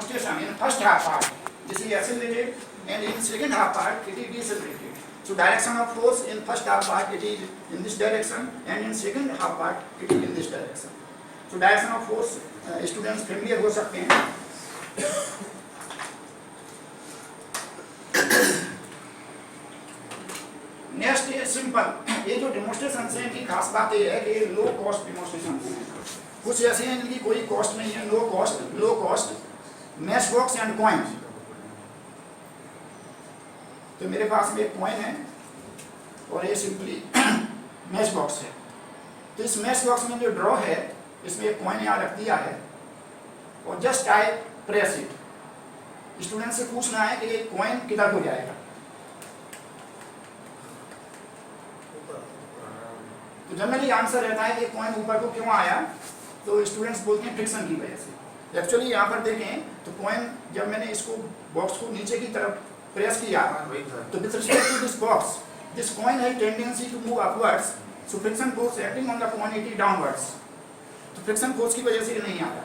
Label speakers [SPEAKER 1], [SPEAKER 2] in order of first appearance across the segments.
[SPEAKER 1] demonstration in first half part, this is accelerated, and in second half part, it is decelerated. So direction of force in first half part, it is in this direction, and in second half part, it is in this direction. So direction of force students familiar हो सकते हैं. Next है simple. ये जो demonstration है इनकी खास बात ये है कि लो कॉस्ट डेमोन्स्ट्रेशन है. कुछ ऐसे हैं इनकी कोई कॉस्ट नहीं है, low cost match box and coin. तो मेरे पास में एक कॉइन है और ये सिंपली मैच बॉक्स है. तो इस मैच बॉक्स में जो ड्रॉ है इसमें एक कॉइन यहाँ रख दिया है और just I press it. Student से पूछना है कि ये कॉइन किधर को जाएगा. तो जनरली आंसर रहता है कि कॉइन ऊपर को क्यों आया. तो स्टूडेंट्स बोलते हैं फ्रिक्शन की वजह से. एक्चुअली यहाँ पर देखें तो कॉइन जब मैंने इसको बॉक्स को नीचे की तरफ प्रेस किया तो with respect to this box this coin has tendency to move upwards. So friction force acting on the coin it is downwards. तो फ्रिक्शन फोर्स की वजह से ये नहीं आता.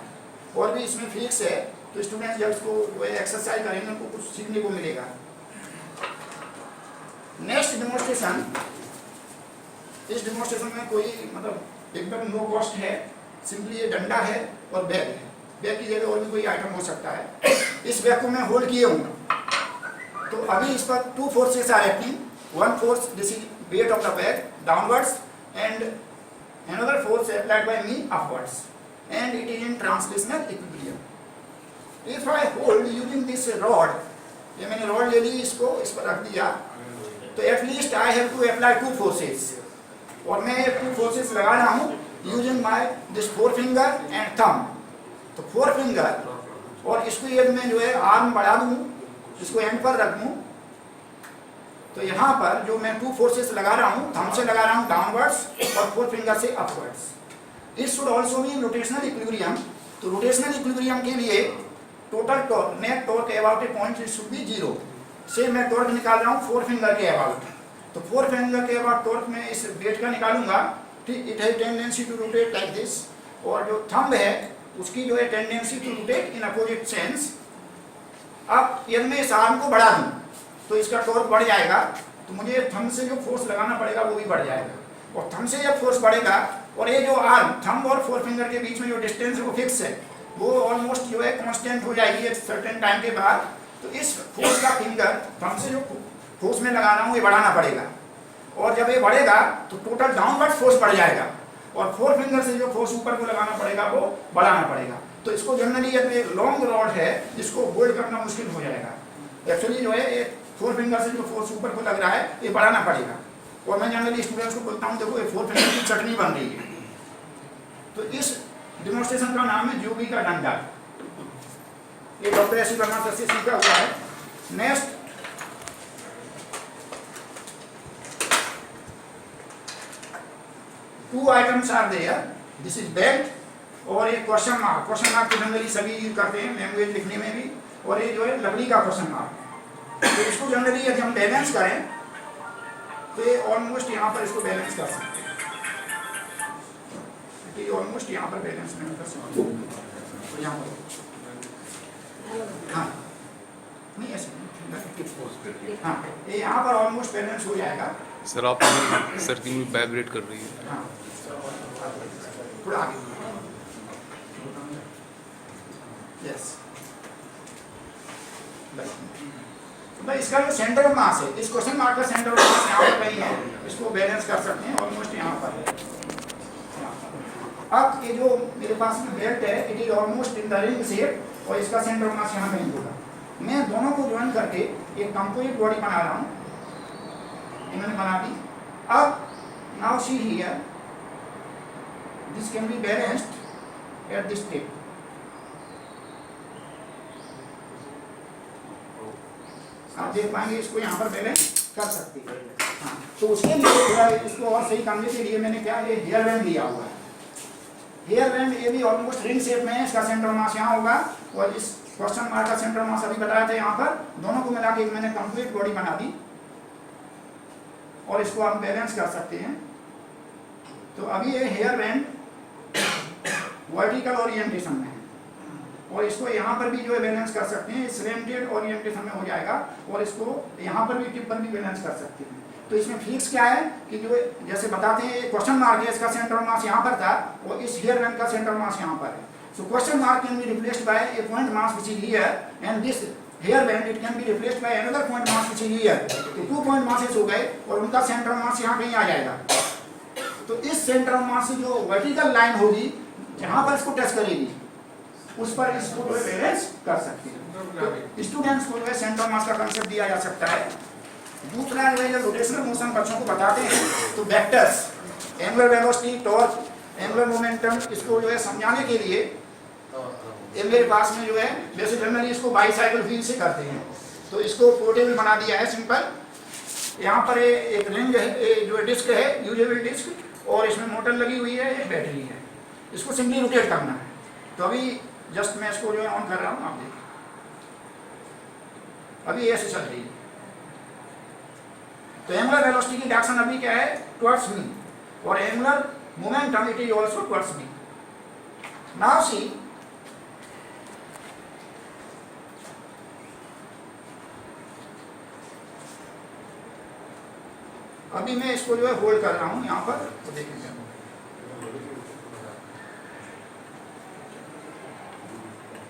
[SPEAKER 1] और भी इसमें फिजिक्स है. तो स्टूडेंट्स जब इसको एक्सरसाइज करेंगे उनको कुछ सीखने को मिलेगा. Next demonstration. इस डेमोन्स्ट्रेशन में कोई मतलब एकदम नो कॉस्ट है. सिंपली ये डंडा है और बैग है. बैग की जगह और भी कोई आइटम हो सकता है. इस बैग को मैं होल्ड किए हूँ. तो अभी इस पर two forces are acting. One force this is weight of the bag downwards and another force applied by me upwards, and it is in translational equilibrium. If I hold using this rod, ये मैंने rod ले ली, इसको इस पर रख दिया, तो at least I have to apply two forces. और मैं टू फोर्सेस लगा रहा हूँ using my this forefinger and thumb. तो फोर फिंगर और इसको यदि मैं जो है आर्म बढ़ा दूँ, इसको एंड पर रख दूँ, तो यहाँ पर जो मैं टू फोर्सेस लगा रहा हूँ, थंब से लगा रहा हूँ डाउनवर्ड्स और फोर फिंगर से upwards. It should also be rotational equilibrium. तो रोटेशनल इक्विलिब्रियम के लिए total torque net torque about a point it should be 0. So मैं टॉर्क निकाल रहा हूँ फोर फिंगर के अबाउट. तो फोर फिंगर के अबाउट टॉर्क में इस वेट का निकालूंगा. ठीक, it has tendency to rotate like this. और जो थंब है उसकी जो है tendency to rotate in opposite sense. अब यदि मैं इस आर्म को बढ़ा दूँ तो इसका टॉर्क बढ़ जाएगा. तो मुझे थंब से जो फोर्स लगाना पड़ेगा वो भी बढ़ जाएगा. और थंब से जब फोर्स बढ़ेगा और ये जो आर्म थंब और फोर फिंगर के बीच में जो डिस्टेंस है वो फिक्स है, वो ऑलमोस्ट जो है कांस्टेंट हो जाएगी एक सर्टेन टाइम के बाद. तो इस फोर्स का फिंगर थंब से जो फोर्स में लगा रहा हूँ ये बढ़ाना पड़ेगा. और जब ये बढ़ेगा तो टोटल डाउनवर्ड फोर्स बढ़ जाएगा और फोर फिंगर से जो फोर्स ऊपर को लगाना पड़ेगा वो बढ़ाना पड़ेगा. तो इसको जनरली यदि लॉन्ग रॉड है इसको होल्ड करना मुश्किल हो जाएगा. एक्चुअली जो है ये फोर फिंगर से जो फोर्स ऊपर को लग रहा है ये बढ़ाना पड़ेगा. और मैं जनरली स्टूडेंट्स को बोलता हूँ देखो ये फोर फिंगर की चटनी बन रही है. तो इस डेमोन्स्ट्रेशन का नाम है जोगी का डंडा. ये डॉक्टर ऐसी करना से सीखा हुआ है. Next two items are there. This is bag और एक क्वेश्चन मार्क. क्वेश्चन मार्क तो जनरली सभी यूज करते हैं लैंग्वेज लिखने में भी. और ये जो है लकड़ी का क्वेश्चन मार्क. तो इसको जनरली यदि हम बैलेंस करें तो ये ऑलमोस्ट यहाँ पर इसको बैलेंस कर सकते हैं. ये ऑलमोस्ट यहाँ पर बैलेंस नहीं कर सकते. तो यहाँ पर हाँ नहीं ऐसे हाँ ये यहाँ पर ऑलमोस्ट बैलेंस हो जाएगा.
[SPEAKER 2] सर आप सर की वाइब्रेट कर रही है.
[SPEAKER 1] हाँ थोड़ा आगे. यस भाई इसका जो सेंटर ऑफ मास है इस क्वेश्चन मार्क का सेंटर ऑफ मास यहाँ पर कहीं है. इसको बैलेंस कर सकते हैं ऑलमोस्ट यहाँ पर है. अब ये जो मेरे पास में बेल्ट है it is almost in the ring shape और इसका सेंटर ऑफ मास यहाँ कहीं होगा. मैं दोनों को ज्वाइन करके एक कंपोजिट बॉडी बना रहा हूँ. इन्होंने बना दी. अब now see here this can be balanced at this tape. आप देख पाएंगे इसको यहाँ पर बैलेंस कर सकते हैं. हाँ तो उसके लिए थोड़ा इसको और सही करने के लिए मैंने क्या ये हेयर बैंड लिया हुआ है. हेयर बैंड ये भी ऑलमोस्ट रिंग शेप में है. इसका सेंटर मास यहाँ होगा और इस क्वेश्चन मार्क का सेंटर मास अभी बताया था यहाँ पर. दोनों को मिला के मैंने कंप्लीट बॉडी बना दी और इसको हम बैलेंस कर सकते हैं. तो अभी ये हेयर बैंड वर्टिकल ओरिएंटेशन में है और इसको यहाँ पर भी जो है बैलेंस कर सकते हैं, स्लैंटेड ओरिएंटेशन में हो जाएगा, और इसको यहाँ पर भी टिप पर भी बैलेंस कर सकते हैं। तो इसमें फिक्स क्या है कि जो जैसे बताते हैं क्वेश्चन मार्क है, इसका सेंट्रल मास यहाँ पर था और इस हेयर बैंड का सेंट्रल मास यहाँ पर है। So question mark can be replaced by a point mass which is here and this hair band it can be replaced by another point mass which is here. तो 2 point masses हो गए और उनका central mass यहाँ कहीं आ जाएगा। तो इस सेंट्रल मास से जो वर्टिकल लाइन होगी जहाँ पर इसको टच करेगी उस पर इसको बैलेंस कर सकते हैं। तो स्टूडेंट्स को जो है सेंट्रल मास का कांसेप्ट दिया जा सकता है। दूसरा जो है जब रोटेशनल मोशन बच्चों को बताते हैं तो vectors, angular velocity, torque, angular momentum, इसको जो है समझाने के लिए ये मेरे पास में जो है वैसे जनरली इसको बाईसाइकिल व्हील से करते हैं, तो इसको पोर्टेबल बना दिया है सिंपल। यहाँ पर एक रिंग है, जो डिस्क है यूजेबल डिस्क, और इसमें मोटर लगी हुई है, एक बैटरी है, इसको सिंपली रोटेट करना है। तो अभी जस्ट मैं इसको जो है ऑन कर रहा हूँ, आप देखिए अभी ऐसे चल रही है। तो एंगुलर वेलोसिटी की डायरेक्शन अभी क्या है, टुवर्ड्स मी, और angular momentum it is also towards me. Now see अभी मैं इसको जो है होल्ड कर रहा हूं यहाँ पर, तो देखेंगे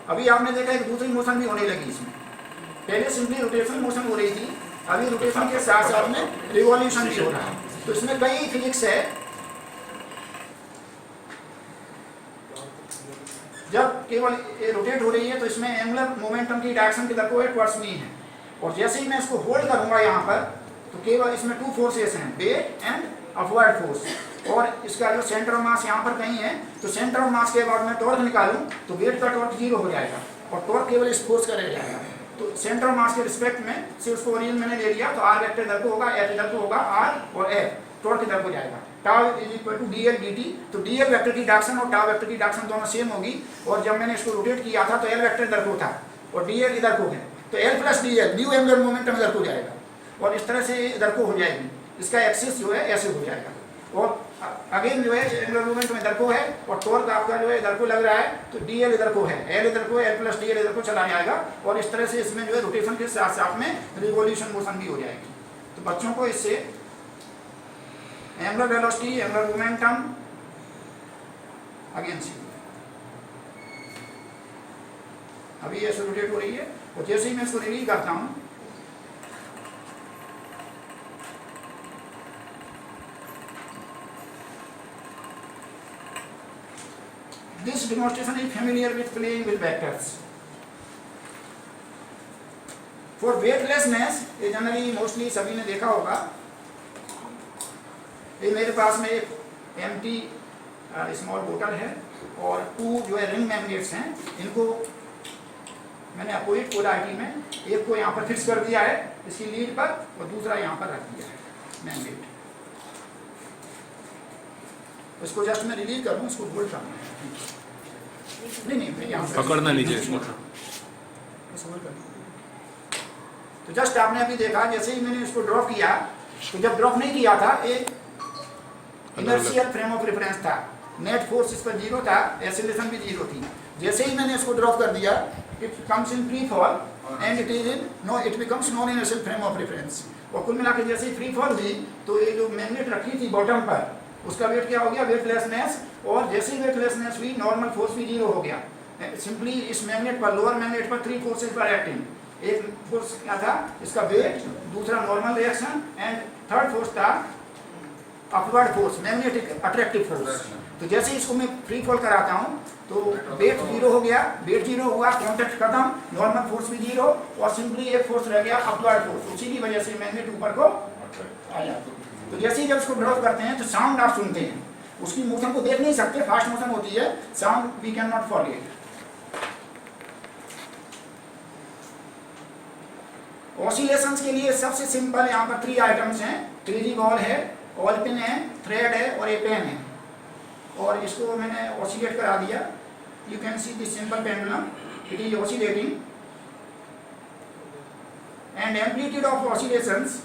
[SPEAKER 1] अभी आपने देखा एक दूसरी मोशन भी होने लगी इसमें। पहले सिंपली रोटेशन मोशन हो रही थी, अभी रोटेशन के साथ साथ में रिवॉल्यूशन भी हो रहा है। तो इसमें कई फिजिक्स है। जब केवल रोटेट हो रही है तो इसमें एंगुलर मोमेंटम की डायरेक्शन की तरफ टुवर्ड्स मी है, और जैसे ही मैं इसको होल्ड करूंगा यहाँ पर तो केवल इसमें 2 फोर्सेस हैं, वेट एंड अपवर्ड फोर्स, और इसका जो सेंटर मास यहाँ पर कहीं है, तो सेंटर मास के बाद मैं टॉर्क निकालूं तो वेट का टॉर्क 0 हो जाएगा और टॉर्क केवल इस फोर्स का रह जाएगा। तो सेंटर मास के रिस्पेक्ट में से उसको ओरिजिन मैंने ले लिया, तो आर वेक्टर इधर को होगा, एफ इधर को होगा, आर और एफ टॉर्क इधर को जाएगा। Tau is equal to d L d t. तो डी एल वेक्टर की डायरेक्शन और टाउ वेक्टर की डायरेक्शन दोनों सेम होगी, और जब मैंने इसको रोटेट किया था तो एल वेक्टर इधर को था और डी एल इधर को है, तो L plus D L new angular momentum इधर को जाएगा और इस तरह से इधर को हो जाएगी। इसका एक्सिस जो है ऐसे हो जाएगा, और अगेन जो है एंगुलर मोमेंटम इधर को है और टॉर्क आपका जो है इधर को लग रहा है, तो डी एल इधर को है, एल इधर को, एल प्लस डी एल इधर को चला जाएगा, और इस तरह से इसमें जो है रोटेशन के साथ साथ में रिवॉल्यूशन मोशन भी हो जाएगी। तो बच्चों को इससे angular velocity, angular momentum, again see अभी ऐसे रोटेट हो रही है, और जैसे ही मैं इसको रिलीज करता हूँ this demonstration is familiar with playing with vectors. For weightlessness, ये जनरली मोस्टली सभी ने देखा होगा। ये मेरे पास में एक एम्प्टी स्मॉल बोतल है और 2 जो है रिंग मैग्नेट्स हैं, इनको मैंने अपोजिट पोलैरिटी में एक को यहाँ पर फिक्स कर दिया है इसकी लीड पर, और दूसरा यहाँ पर रख दिया है मैग्नेट। इसको जस्ट मैं रिलीज करूँ, इसको होल्ड करना है, नहीं यहाँ
[SPEAKER 2] पकड़ना नीचे
[SPEAKER 1] तो जस्ट आपने अभी देखा जैसे ही मैंने इसको ड्रॉप किया, तो जब ड्रॉप नहीं किया था एक इनर्शियल फ्रेम ऑफ रेफरेंस था, नेट फोर्स इस पर 0 था, एक्सीलरेशन भी 0 थी। जैसे ही मैंने इसको ड्रॉप कर दिया it comes in free fall and it is in no it becomes non inertial frame of reference. और कुल मिलाकर जैसे ही फ्री फॉल हुई तो ये जो मैग्नेट रखी थी बॉटम पर उसका वेट क्या हो गया, वेटलेसनेस, और जैसे ही वेटलेसनेस हुई नॉर्मल फोर्स भी 0 हो गया। सिंपली इस मैग्नेट पर, लोअर मैग्नेट पर 3 फोर्सेस पर एक्टिंग। एक फोर्स क्या था, इसका वेट, दूसरा normal reaction, and third force था upward force, magnetic attractive force. तो जैसे ही इसको मैं फ्री फॉल कराता हूँ तो वेट 0 हो गया, वेट 0 हुआ, कॉन्टैक्ट खत्म, नॉर्मल फोर्स भी 0, और सिंपली एक फोर्स रह गया अपवर्ड फोर्स। उसी की वजह से मैग्नेट ऊपर को आ जाता है। तो जैसे ही जब इसको ड्रॉप करते हैं तो साउंड आप सुनते हैं, उसकी मोशन को देख नहीं सकते, फास्ट मोशन होती है, sound we can not forget. Oscillations के लिए सबसे सिंपल यहाँ पर 3 आइटम्स हैं, क्रेजी बॉल है, ऑल पिन है, थ्रेड है और ए पेन है, और इसको मैंने ऑसिलेट करा दिया। You can see this simple pendulum, it is oscillating and amplitude of oscillations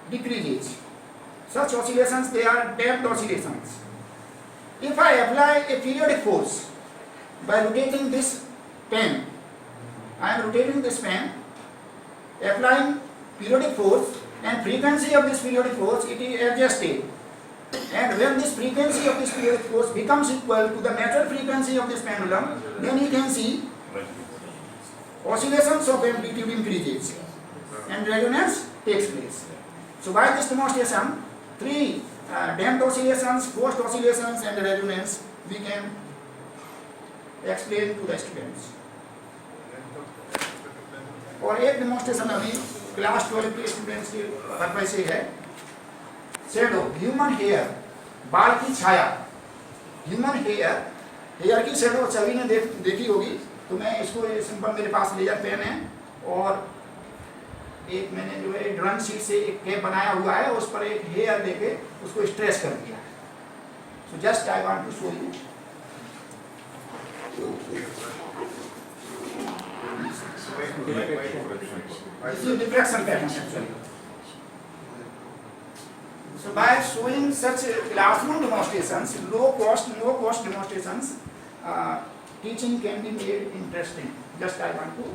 [SPEAKER 1] decreases. Such oscillations they are damped oscillations. If I apply a periodic force, by rotating this pen. I am rotating this pen, applying periodic force, and frequency of this periodic force it is adjusted. And when this frequency of this periodic force becomes equal to the natural frequency of this pendulum, then you can see oscillations of amplitude increases and resonance takes place. So by this demonstration, 3 damped oscillations, forced oscillations and resonance we can explain to the students. और एक demonstration अभी class 12 के students के purpose से है। Shadow, human hair, बाल की छाया। Human hair की शेडो सभी ने देखी होगी। तो मैं इसको सिंपल, मेरे पास लेजर पेन है और एक मैंने जो है ड्रॉइंग शीट से एक कैप बनाया हुआ है, उस पर एक हेयर लेके उसको स्ट्रेस कर दिया है। So just I want to show you. This is diffraction pattern actually. So by showing such classroom demonstrations, low cost, no cost demonstrations, teaching can be made interesting. Just I want to.